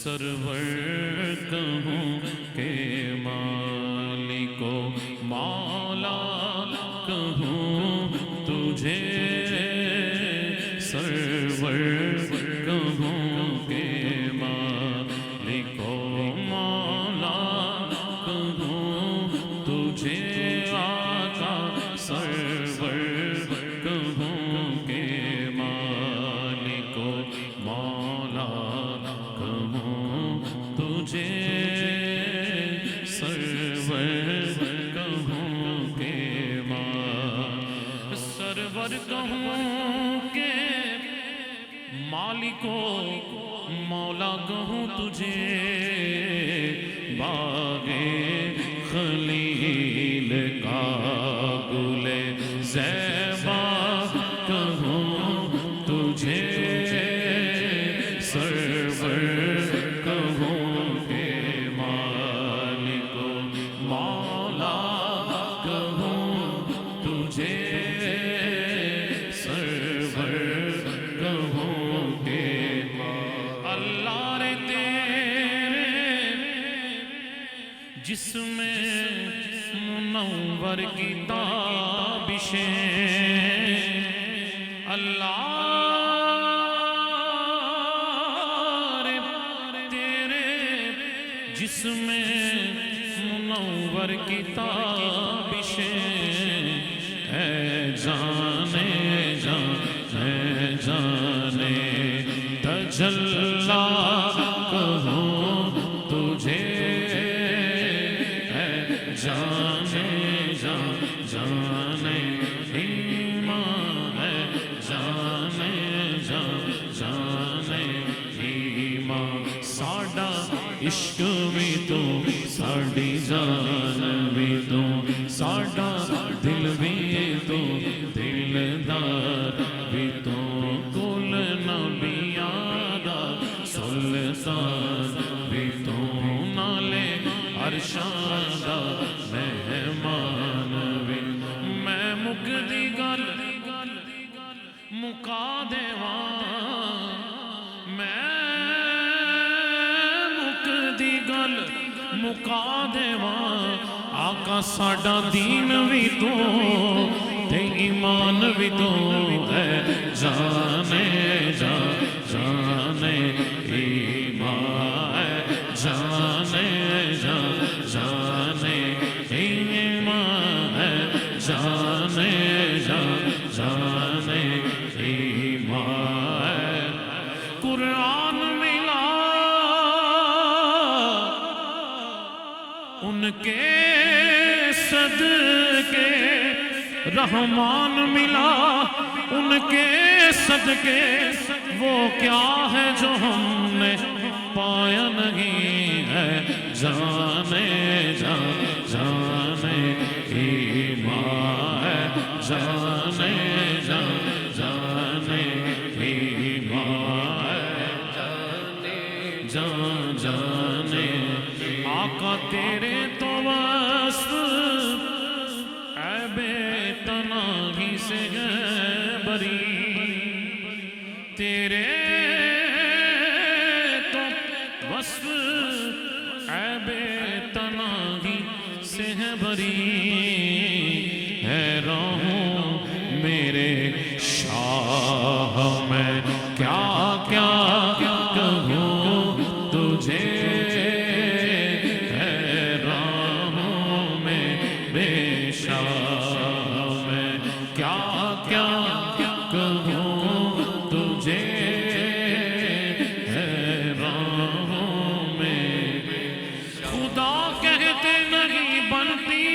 سرور کہوں کہ مالکو مولا کہوں تجھے، سرور کہوں کہ مالکو مولا کہوں تجھے، آقا سرور کہوں کہ مالکو مولا کہوں تجھے، سرور کہوں کہ سرور کہوں کہ مالکو مولا کہوں تجھے، باغ خلیل کا گل زیبا کہوں تجھے، سرور کہوں کہ مالکو مولا کہوں تجھے، سرور کہوں کہ اللہ رے تیرے جسم منور کی تابشیں، اللہ رے تیرے جسم منور کی تابشیں، اے جانے جان اے جانے تجلا کہوں تجھے، اے جانے جان جانے ایمان، ہے جانے جان جانے ایمان، ساڈا عشق بھی تو ساڈی جان بھی تو، ساڈا دل بھی تو دلدار بھی تو، کل نبیاں دا سلطان بھی تو، نالے عرشاں دا مہمان بھی، میں مکدی گل مکا دیواں، میں مکدی گل مکا دیواں، آقا ساڈا دین بھی تو تے ایمان بھی تو، ہے جانے جان جانے ایمان، ہے جانے جان جانے ایمان، ہے جانے جان جانے ایمان، قرآن ملا ان کے صدقے، رحمان ملا ان کے صدقے، وہ کیا ہے جو ہم نے پایا نہیں، ہے جانے جان جانے ایمان، ہے جانے جان جانے ایمان، ہے جانے جان جانے، آقا تیرے تو وصف عیب تناہی سے ہے بری، تیرے تو وصف عیب تناہی سے ہے بری، حیران ہوں میرے شاہ میں کیا کیا کہوں تجھے، حیران ہوں میرے شاہ میں کیا کیا کہوں تجھے، حیران ہوں میں خدا کہتے نہیں بنتی،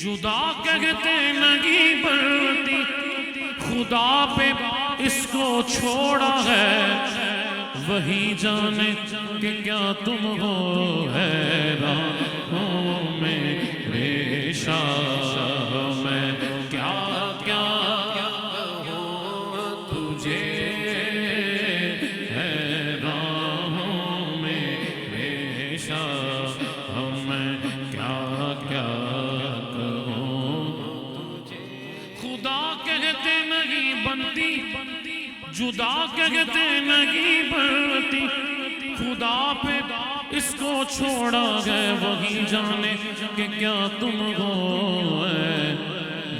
جدا کہتے نہیں بنتی، خدا پہ اس کو چھوڑا ہے، وہی جانے کہ کیا تم ہو، حیران ہوں میرے شاہ میں کیا کیا کہوں تجھے، حیران ہوں میرے شاہ میں کیا کیا کہوں تجھے، خدا کہتے نہیں بنتی، جدا کہتے نہیں بنتی، خدا پہ اس کو چھوڑا گئے، وہی جانے کہ کیا تم ہو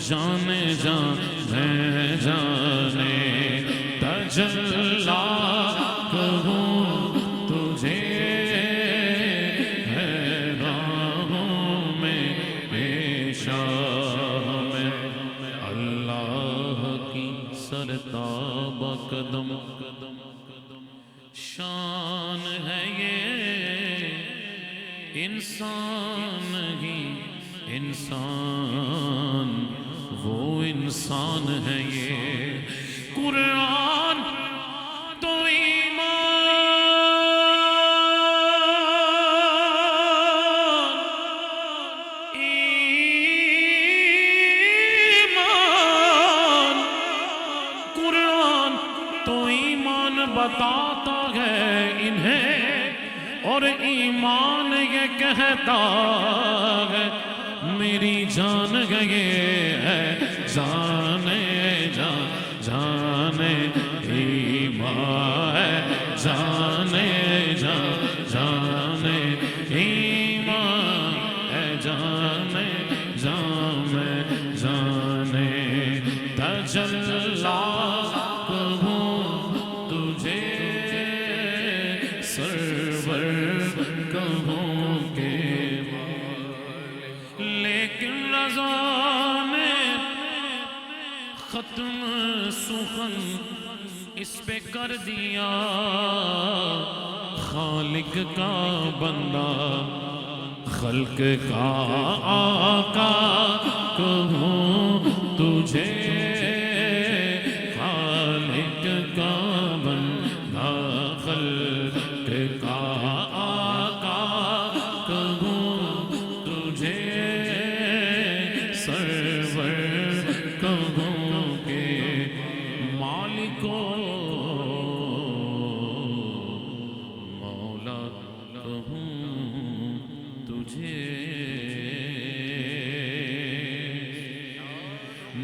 جانے جانے تجلا کہوں تجھے ہے راہوں میں پیشہ میں اللہ کی سرتاب قدم شان ہے یہ انسان ہی انسان، وہ انسان ہے یہ قرآن تو ایمان قرآن تو ایمان بتاتا ہے انہیں، اور ایمان یہ کہتا ہے میری جان گئے ہے جانے جانے ایمان ہے جانے جانے ایمان ہے جانے جانے تجلا کہوں تجھے سرور کہوں کے لیکن رضا نے ختم سخن اس پہ کر دیا، خالق کا بندہ خلق کا آقا کہوں تجھے، خالق کا بندہ خلق کا آقا کہوں تجھے، سرور کہوں کہ مالکو مولا کہوں تجھے۔